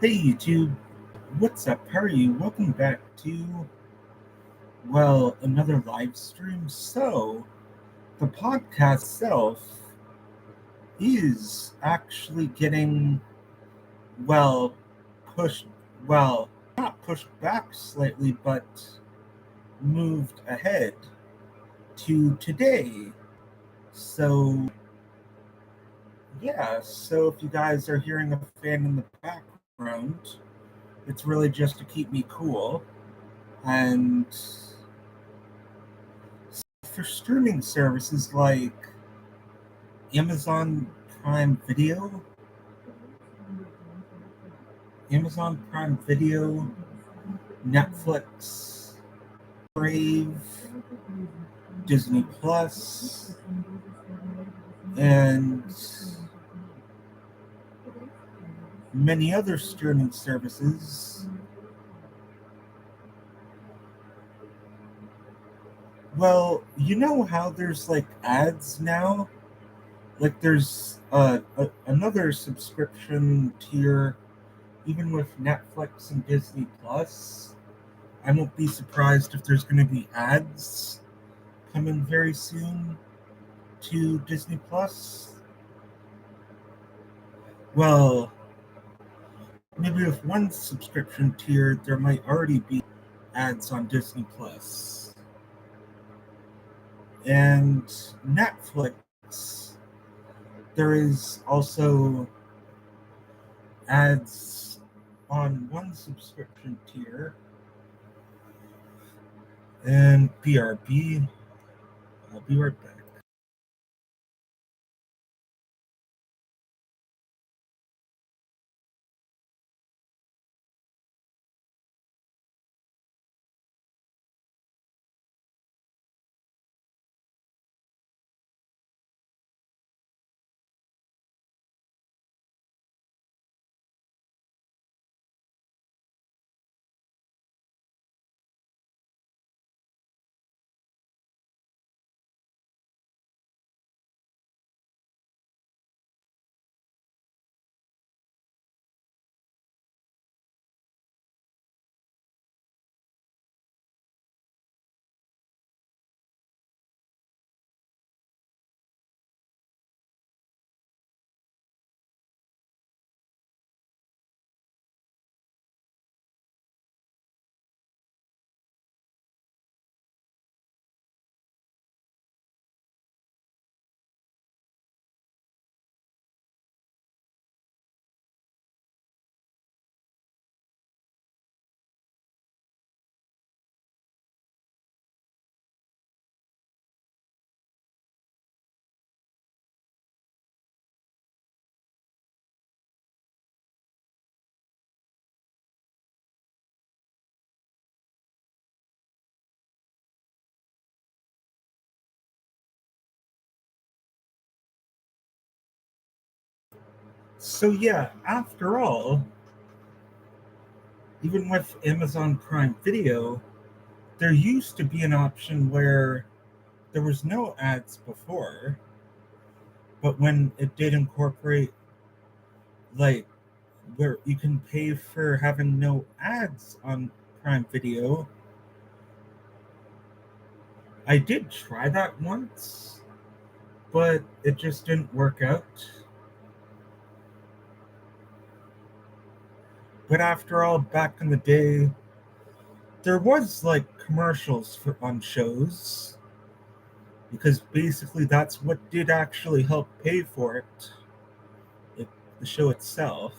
Hey YouTube, what's up? How are you? Welcome back to, another live stream. So, the podcast itself is actually getting, well, pushed, not pushed back slightly, but moved ahead to today. So, so if you guys are hearing a fan in the background, it's really just to keep me cool. And for streaming services like Amazon Prime Video, Amazon Prime Video, Netflix, Brave, Disney Plus, and many other streaming services. Well, you know how there's like ads now? Like there's another subscription tier, even with Netflix and Disney Plus. I won't be surprised if there's going to be ads coming very soon to Disney Plus. Well, maybe with one subscription tier, there might already be ads on Disney Plus. And Netflix, there is also ads on one subscription tier. And BRB, I'll be right back. So, after all, even with Amazon Prime Video, there used to be an option where there was no ads before, but when it did incorporate, like, where you can pay for having no ads on Prime Video, I did try that once, but it just didn't work out. But after all, back in the day, there was like commercials on shows, because basically that's what did actually help pay for it, the show itself.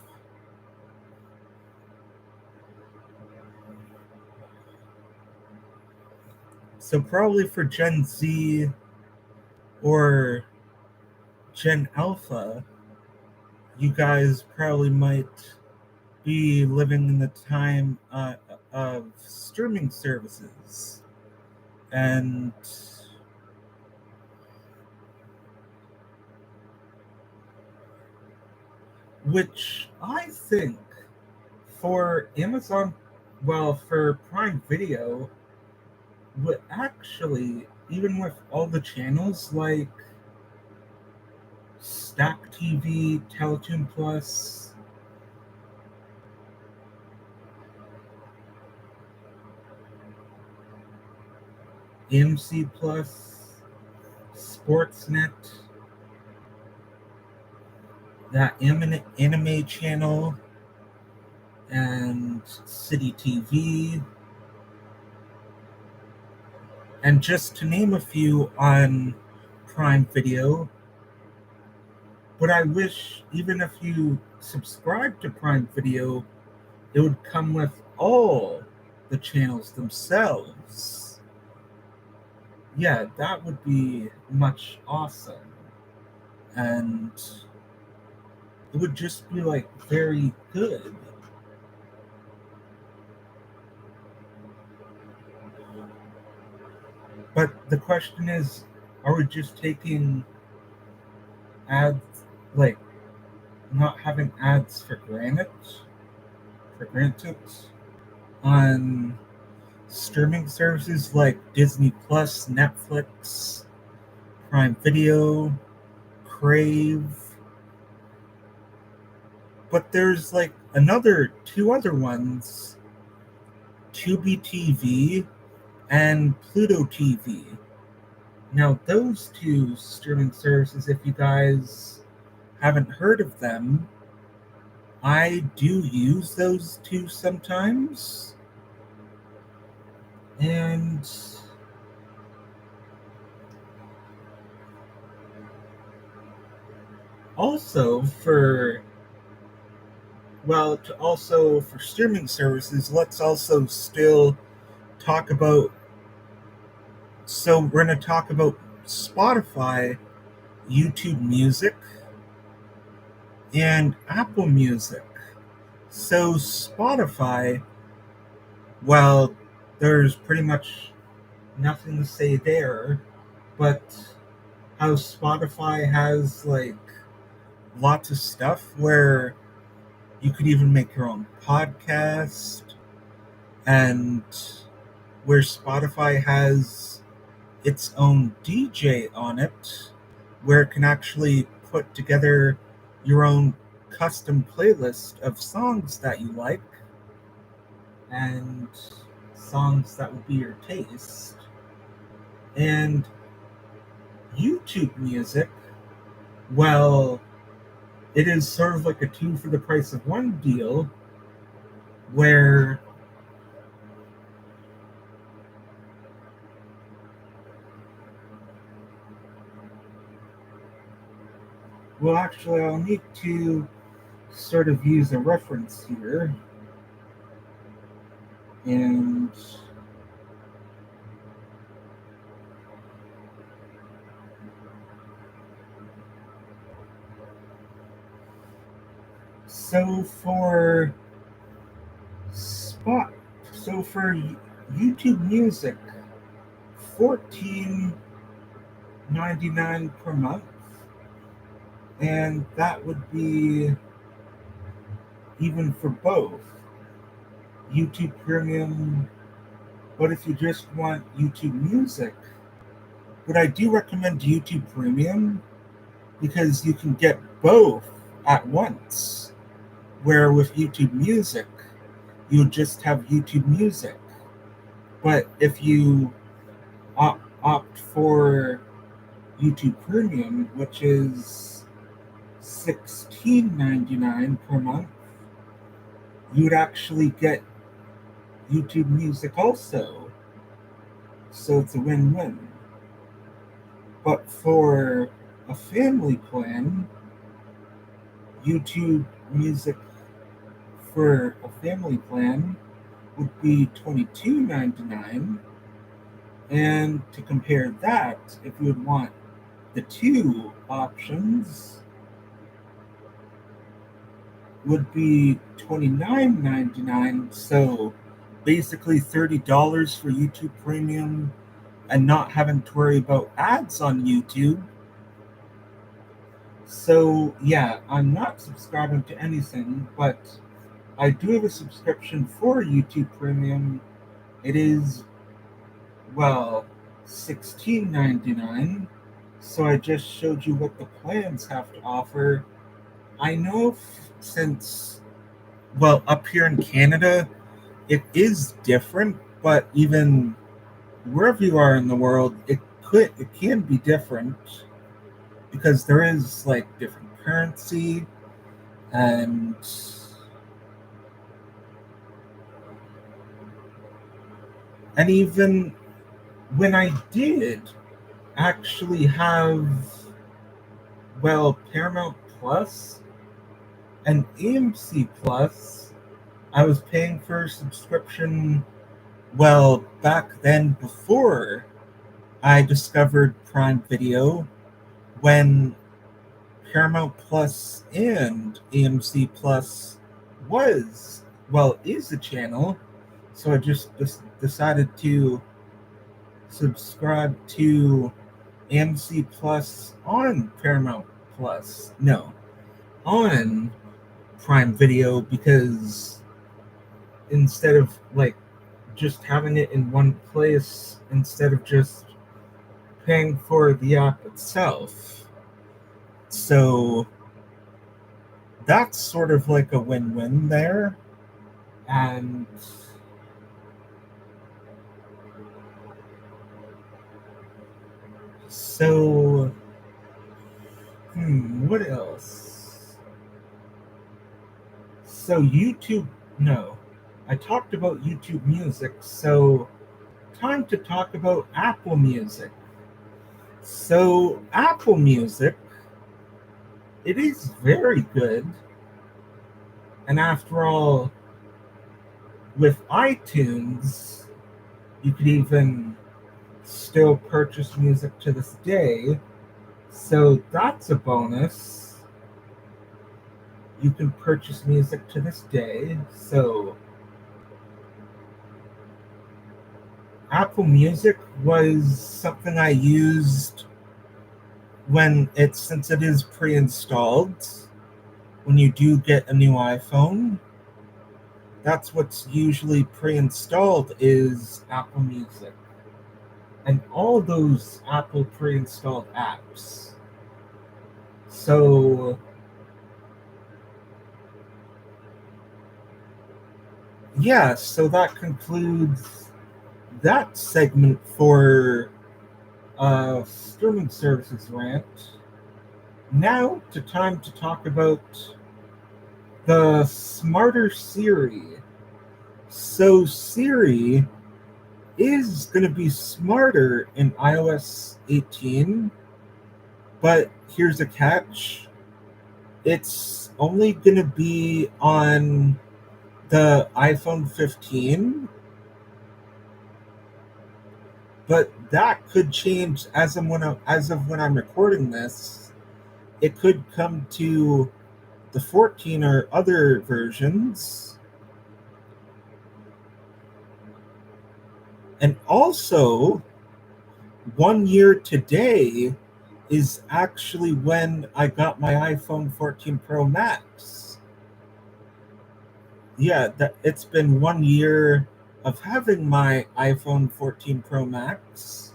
So probably for Gen Z or Gen Alpha, you guys probably might be living in the time of streaming services, and which I think for Amazon, for Prime Video, would actually, even with all the channels like Stack TV, Teletoon Plus, AMC Plus, Sportsnet, that anime channel, and City TV, and just to name a few on Prime Video. But I wish, even if you subscribe to Prime Video, it would come with all the channels themselves. Yeah, that would be much awesome. And it would just be like very good. But the question is, are we just taking ads, like not having ads for granted on streaming services like Disney Plus, Netflix, Prime Video, Crave? But there's like two other ones, Tubi TV and Pluto TV. Now, those two streaming services, if you guys haven't heard of them, I do use those two sometimes. And also for streaming services, let's also still talk about. So we're going to talk about Spotify, YouTube Music, and Apple Music. So Spotify, well, there's pretty much nothing to say there, but how Spotify has like lots of stuff where you could even make your own podcast, and where Spotify has its own DJ on it, where it can actually put together your own custom playlist of songs that you like and songs that would be your taste. And YouTube Music, well, it is sort of like a two for the price of one deal, where well, actually, I'll need to sort of use a reference here. And so for YouTube Music, $14.99 per month, and that would be even for both YouTube Premium. But if you just want YouTube Music, but I do recommend YouTube Premium because you can get both at once. Where with YouTube Music, you just have YouTube Music. But if you opt for YouTube Premium, which is $16.99 per month, you would actually get YouTube Music also. So it's a win-win. But for a family plan, YouTube Music for a family plan would be $22.99. And to compare that, if you would want the two options, would be $29.99. So basically $30 for YouTube Premium and not having to worry about ads on YouTube. So yeah, I'm not subscribing to anything, but I do have a subscription for YouTube Premium. It is, well, $16.99. So I just showed you what the plans have to offer. I know since, well, up here in Canada, it is different, but even wherever you are in the world, it can be different because there is like different currency and even when I did actually have Paramount Plus and AMC Plus, I was paying for a subscription back then before I discovered Prime Video when Paramount Plus and AMC Plus was is a channel. So I just decided to subscribe to AMC Plus on Paramount Plus. No, on Prime Video because instead of like just having it in one place, instead of just paying for the app itself. So that's sort of like a win-win there. And so, what else? So YouTube, no. I talked about YouTube Music, so time to talk about Apple Music. So Apple Music, it is very good. And after all, with iTunes, you could even still purchase music to this day. So that's a bonus. You can purchase music to this day. So Apple Music was something I used since it is pre-installed. When you do get a new iPhone, that's what's usually pre-installed is Apple Music. And all those Apple pre-installed apps. So yeah, so that concludes that segment for streaming services rant. Now time to talk about the smarter Siri. So Siri is going to be smarter in iOS 18, but here's a catch. It's only going to be on the iPhone 15, but that could change as of when I'm recording this. It could come to the 14 or other versions. And also, 1 year today is actually when I got my iPhone 14 Pro Max. Yeah, it's been 1 year of having my iPhone 14 Pro Max.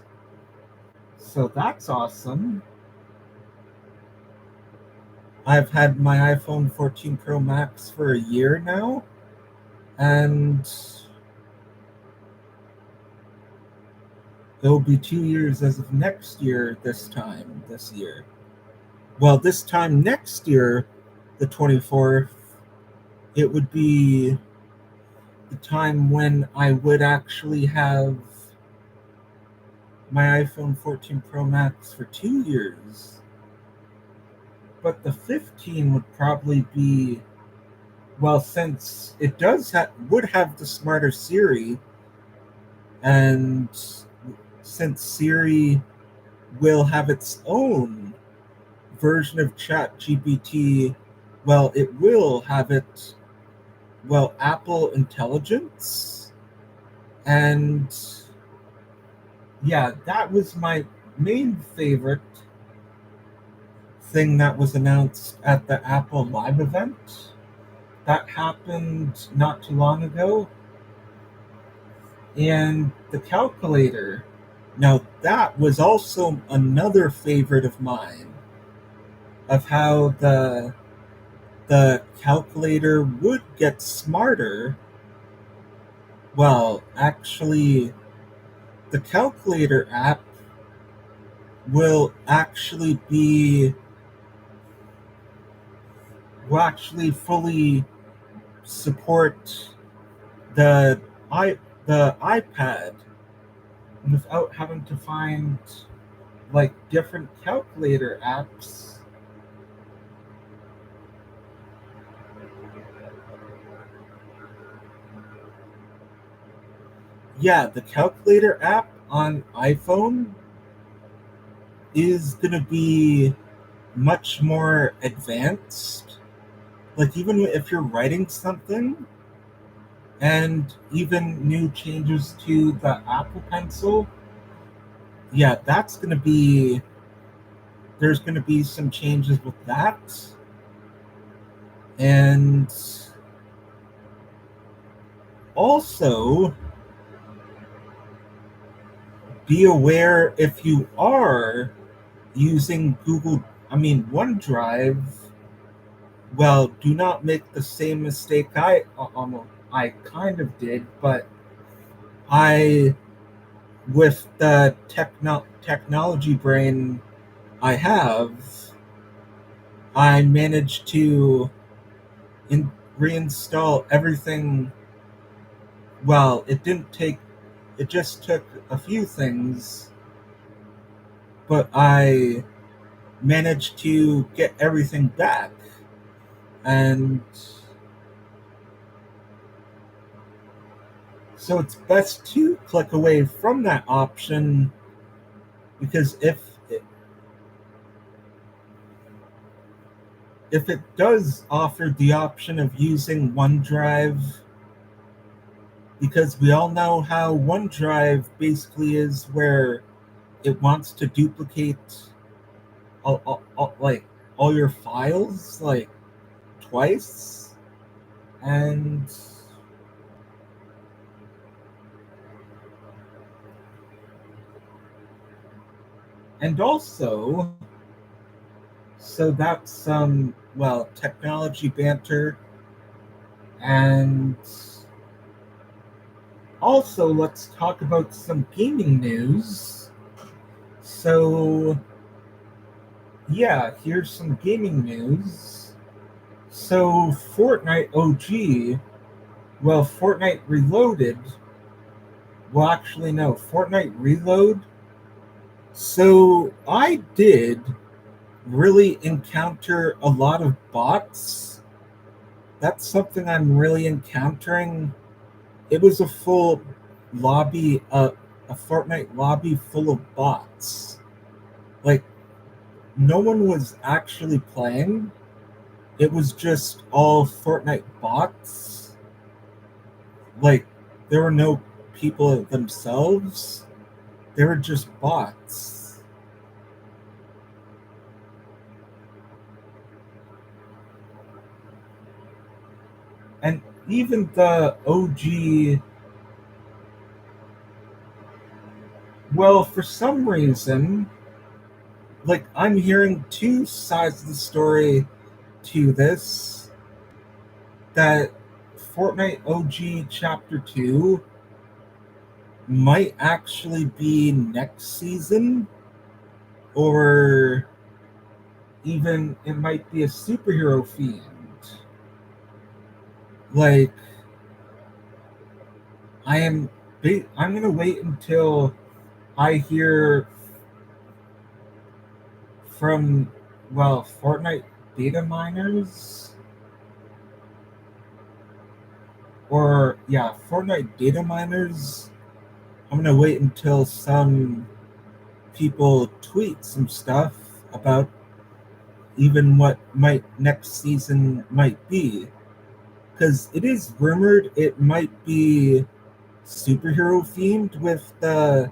So that's awesome. I've had my iPhone 14 Pro Max for a year now, and it'll be 2 years as of next year, this year. Well, this time next year, the 24th, it would be the time when I would actually have my iPhone 14 Pro Max for 2 years. But the 15 would probably be, since it would have the smarter Siri, and since Siri will have its own version of ChatGPT, it will have Apple Intelligence. And yeah, that was my main favorite thing that was announced at the Apple Live event. That happened not too long ago. And the calculator. Now, that was also another favorite of mine, of how the calculator would get smarter. Actually, the calculator app will actually be will actually fully support the i the iPad without having to find like different calculator apps. Yeah, the calculator app on iPhone is going to be much more advanced. Like, even if you're writing something, and even new changes to the Apple Pencil, yeah, there's going to be some changes with that. And also, be aware if you are using OneDrive. Well, do not make the same mistake I kind of did, but I with the technology brain I have, I managed to reinstall everything. Well, it just took a few things, but I managed to get everything back. And so it's best to click away from that option, because if it does offer the option of using OneDrive, because we all know how OneDrive basically is, where it wants to duplicate like all your files like twice, and also, so that's some technology banter. And also, let's talk about some gaming news. So yeah, here's some gaming news. So Fortnite OG, Fortnite Reloaded, actually no, Fortnite Reload. So I did really encounter a lot of bots. That's something I'm really encountering. It was a full lobby, a Fortnite lobby full of bots. Like, no one was actually playing. It was just all Fortnite bots. Like, there were no people themselves. They were just bots. And even the OG, for some reason, like, I'm hearing two sides of the story to this, that Fortnite OG Chapter 2 might actually be next season, or even it might be a superhero themed. Like, I'm gonna wait until I hear from Fortnite data miners, Fortnite data miners. I'm gonna wait until some people tweet some stuff about even what might next season might be, because it is rumored it might be superhero themed with the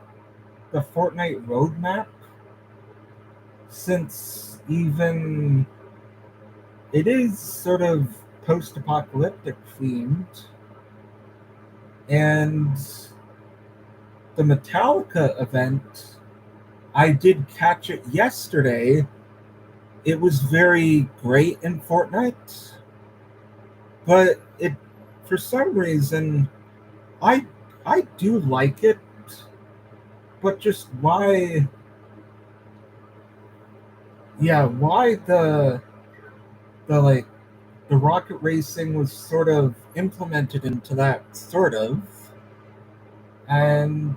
Fortnite roadmap, since even it is sort of post-apocalyptic themed. And the Metallica event, I did catch it yesterday. It was very great in Fortnite, but it, for some reason, I I do like it. but just why, yeah, why the like the rocket racing was sort of implemented into that sort of, and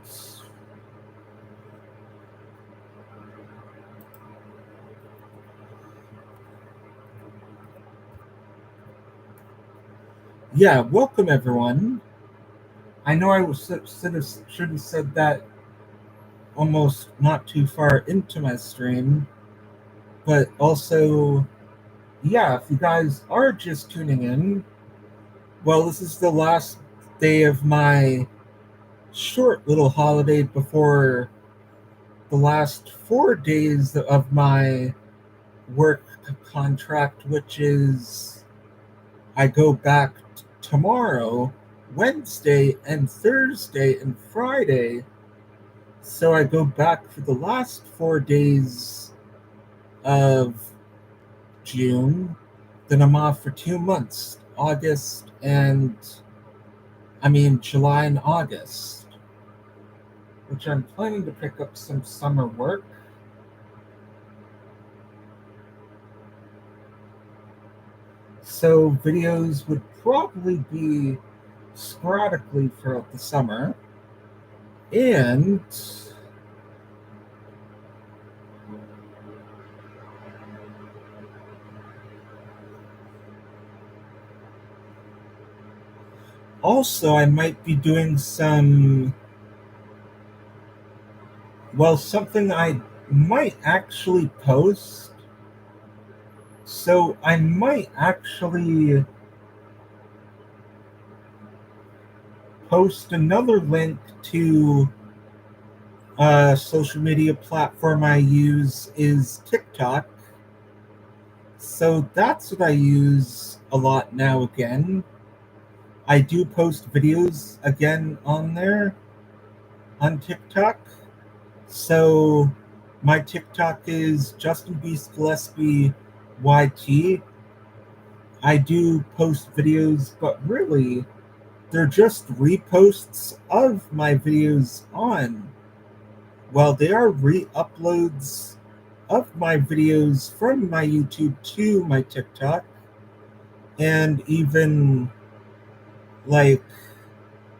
yeah, welcome everyone. I know I was should have said that almost not too far into my stream, but also, yeah, if you guys are just tuning in, well, this is the last day of my short little holiday before the last 4 days of my work contract, which is I go back tomorrow, Wednesday, and Thursday, and Friday. So I go back for the last 4 days of June. Then I'm off for 2 months, July and August, which I'm planning to pick up some summer work. So videos would probably be sporadically throughout the summer. And also, I might be doing something I might actually post. So I might actually post another link to a social media platform I use is TikTok. So that's what I use a lot now again. I do post videos again on there on TikTok. So my TikTok is justinbeastgillespie YT. I do post videos, but really they're just reposts of my videos on. Well, they are re-uploads of my videos from my YouTube to my TikTok, and even like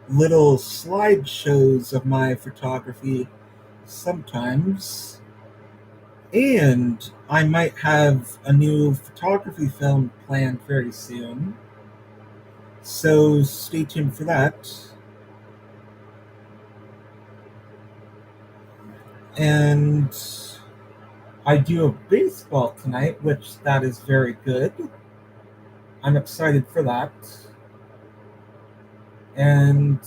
little slideshows of my photography sometimes. And I might have a new photography film planned very soon. So stay tuned for that. And I do a baseball tonight, which that is very good. I'm excited for that. And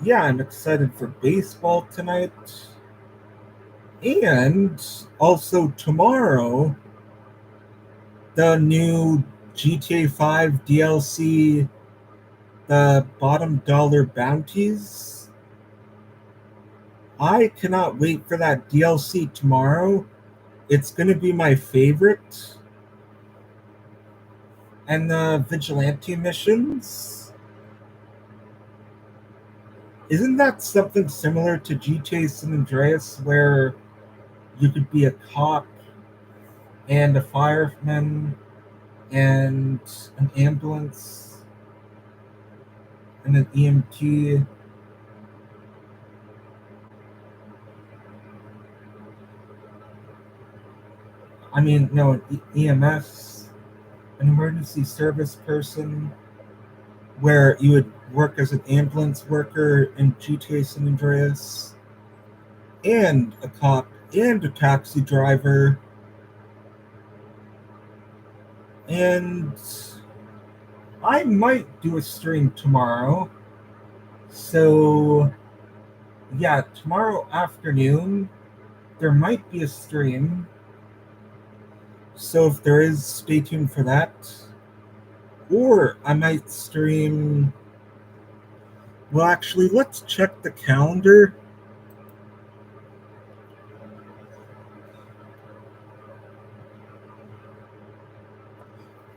yeah, I'm excited for baseball tonight. And also tomorrow, the new GTA 5 DLC, the bottom dollar bounties. I cannot wait for that DLC tomorrow. It's going to be my favorite. And the vigilante missions. Isn't that something similar to GTA San Andreas where you could be a cop and a fireman and an ambulance and an EMT? No, an EMS, an emergency service person, where you would work as an ambulance worker in GTA San Andreas, and a cop, and a taxi driver, and I might do a stream tomorrow. So, yeah, tomorrow afternoon, there might be a stream. So if there is, stay tuned for that. Or I might stream. Well, actually, let's check the calendar.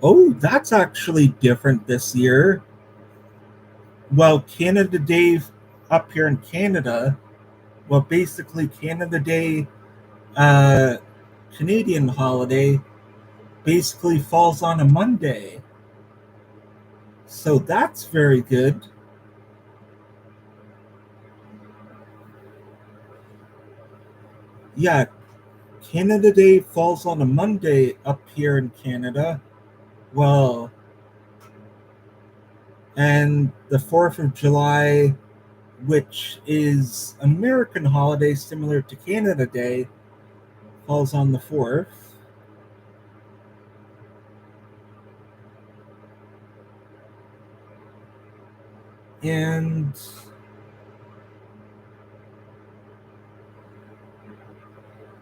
Oh, that's actually different this year. Well, Canada Day up here in Canada, well, basically Canada Day, uh, Canadian holiday, basically falls on a Monday. So that's very good. Yeah, Canada Day falls on a Monday up here in Canada. Well, and the 4th of July, which is American holiday similar to Canada Day, falls on the 4th. And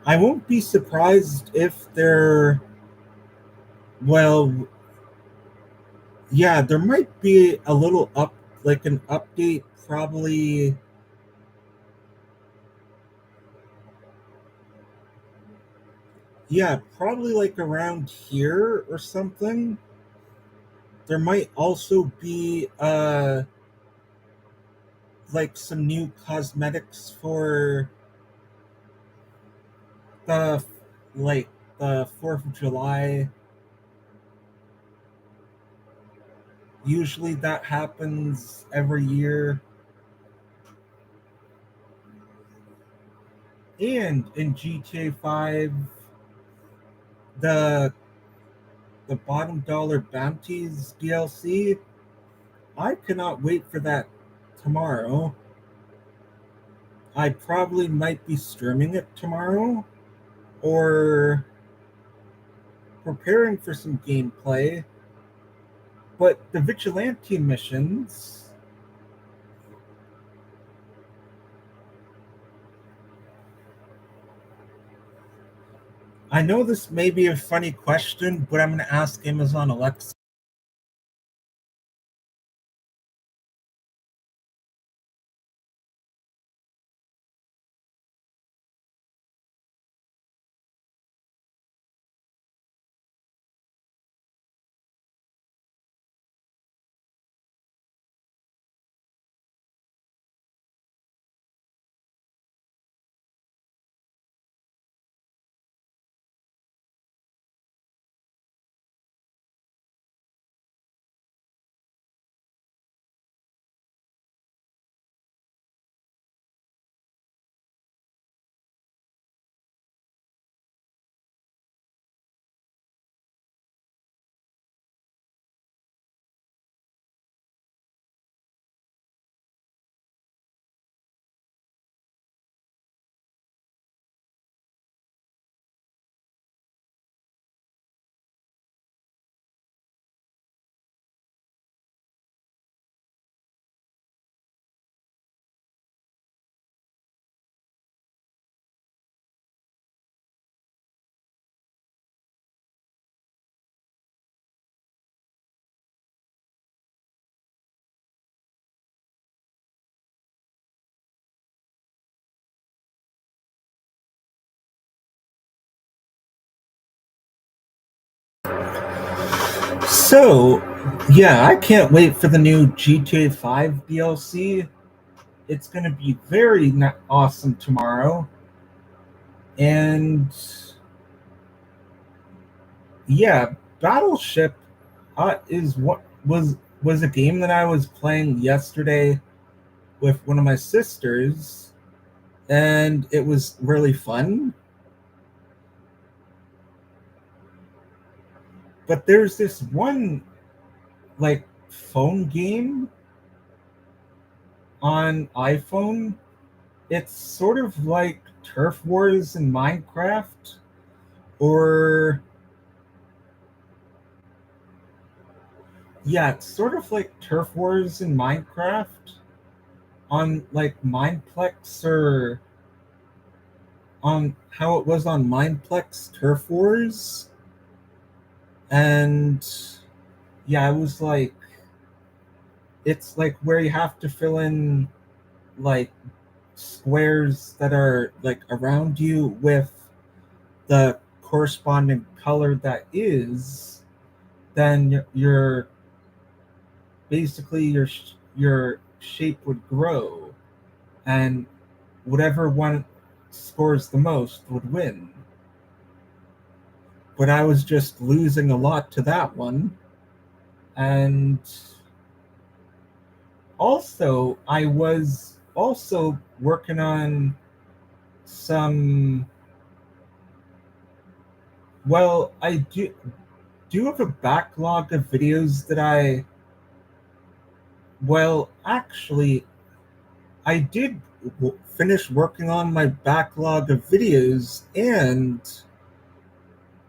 I won't be surprised if there, well, yeah, there might be a little like an update, probably. Yeah, probably like around here or something. There might also be like some new cosmetics for the like the 4th of July. Usually that happens every year. And in GTA 5, the the bottom dollar bounties DLC, I cannot wait for that tomorrow. I probably might be streaming it tomorrow or preparing for some gameplay. But the vigilante missions, I know this may be a funny question, but I'm going to ask Amazon Alexa. So, yeah, I can't wait for the new GTA 5 DLC. It's going to be very awesome tomorrow. And yeah, Battleship is what was a game that I was playing yesterday with one of my sisters, and it was really fun. But there's this one like phone game on iPhone. It's sort of like Turf Wars in Minecraft, or yeah, it's sort of like Turf Wars in Minecraft on like Mineplex, or on how it was on Mineplex Turf Wars. And yeah, it was like, it's like where you have to fill in like squares that are like around you with the corresponding color that is, then your basically your shape would grow. and whatever one scores the most would win. But I was just losing a lot to that one. And also, I was also working on some. Well, I do have a backlog of videos that I. Well, actually, I did finish working on my backlog of videos and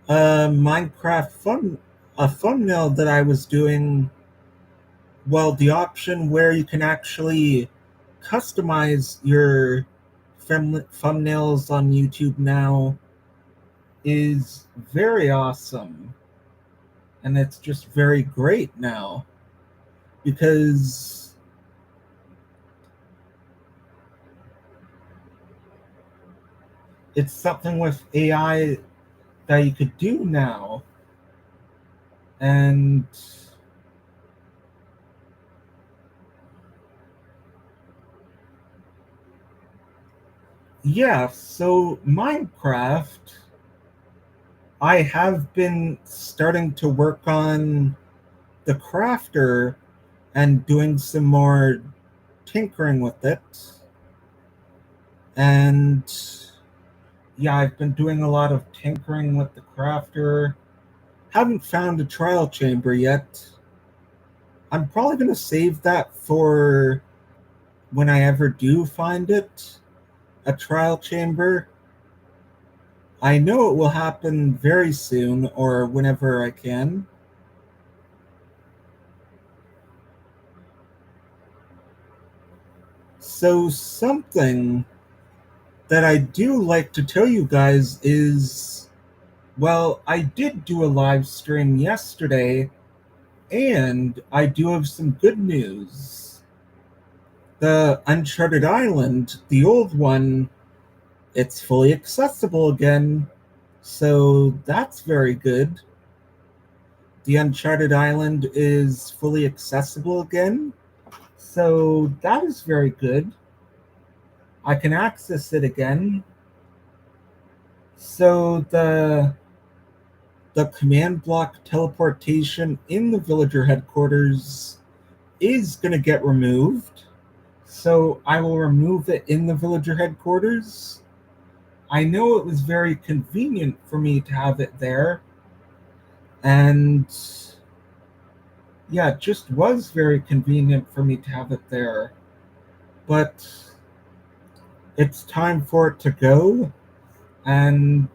Minecraft a thumbnail that I was doing. Well, the option where you can actually customize your thumbnails on YouTube now is very awesome. And it's just very great now because it's something with AI that you could do now. And yeah, so Minecraft, I have been starting to work on the crafter and doing some more tinkering with it. And yeah, I've been doing a lot of tinkering with the crafter. Haven't found a trial chamber yet. I'm probably going to save that for when I ever do find it, a trial chamber. I know it will happen very soon or whenever I can. So, something that I do like to tell you guys is, well, I did do a live stream yesterday, and I do have some good news. The Uncharted Island, the old one, it's fully accessible again, so that's very good. The Uncharted Island is fully accessible again, so that is very good. I can access it again. So the command block teleportation in the villager headquarters is going to get removed. So I will remove it in the villager headquarters. I know it was very convenient for me to have it there. And yeah, it just was very convenient for me to have it there. But it's time for it to go. And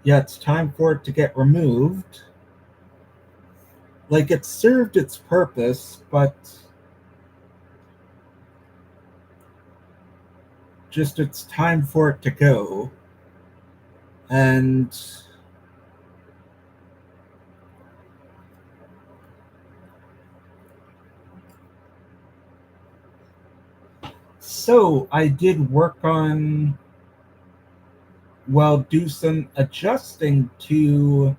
yeah, it's time for it to get removed. Like, it served its purpose, but just it's time for it to go. And so I did work on, well, do some adjusting to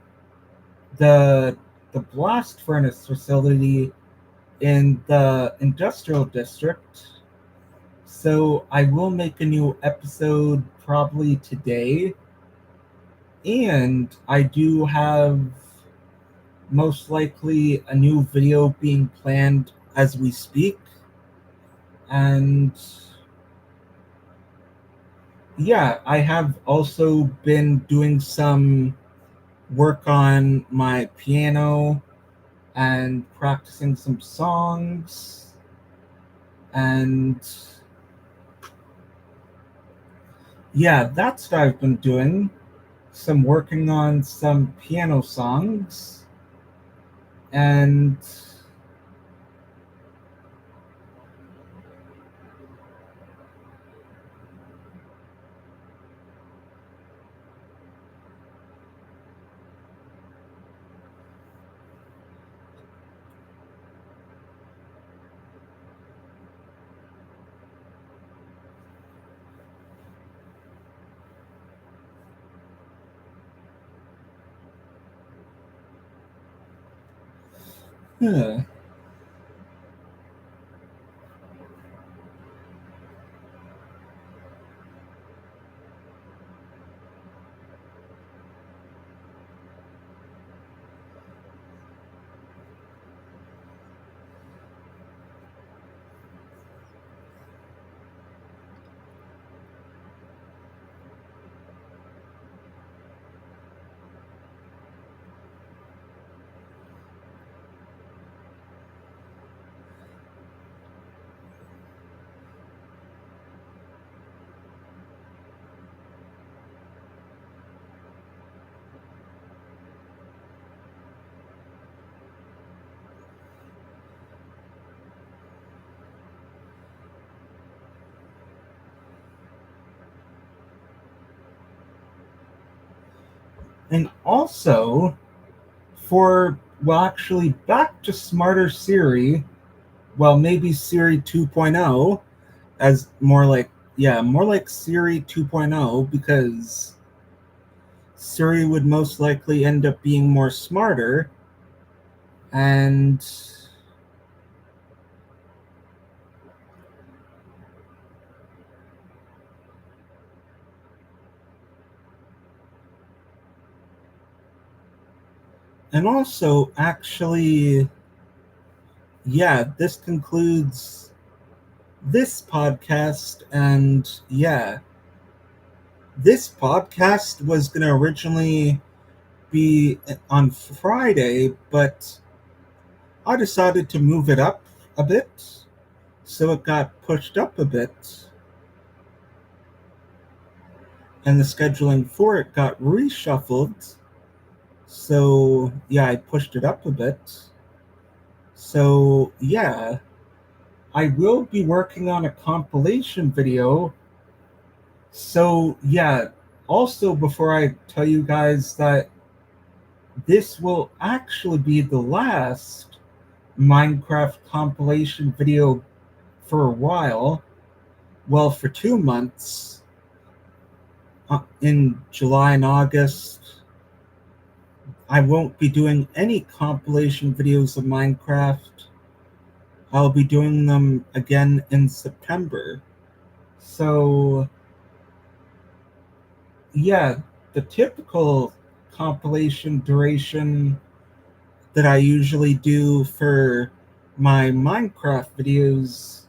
the the blast furnace facility in the industrial district. So I will make a new episode probably today. And I do have most likely a new video being planned as we speak. And yeah, I have also been doing some work on my piano and practicing some songs. And yeah, that's what I've been doing. Some working on some piano songs. And yeah. And also, actually, back to Smarter Siri, well, maybe Siri 2.0, as more like Siri 2.0, because Siri would most likely end up being more smarter, and also, actually, yeah, this concludes this podcast. And yeah, this podcast was going to originally be on Friday, but I decided to move it up a bit, so it got pushed up a bit, and the scheduling for it got reshuffled. So yeah, I pushed it up a bit. So yeah, I will be working on a compilation video. So yeah, also before I tell you guys that this will actually be the last Minecraft compilation video for a while. Well, for 2 months, in July and August, I won't be doing any compilation videos of Minecraft. I'll be doing them again in September. So, yeah, the typical compilation duration that I usually do for my Minecraft videos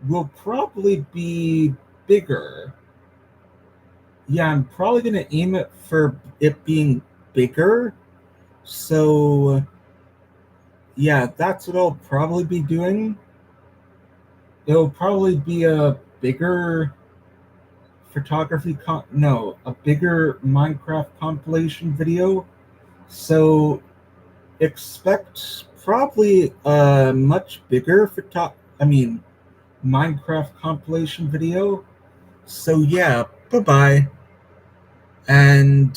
will probably be bigger. Yeah, I'm probably going to aim it for it being bigger. So, yeah, that's what I'll probably be doing. It'll probably be a bigger a bigger Minecraft compilation video. So expect probably a much bigger Minecraft compilation video. So yeah, bye bye. And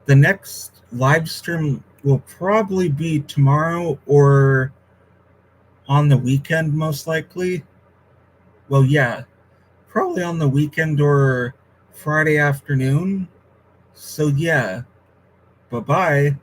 the next live stream will probably be tomorrow or on the weekend, most likely. Well, yeah, probably on the weekend or Friday afternoon. So yeah, bye bye.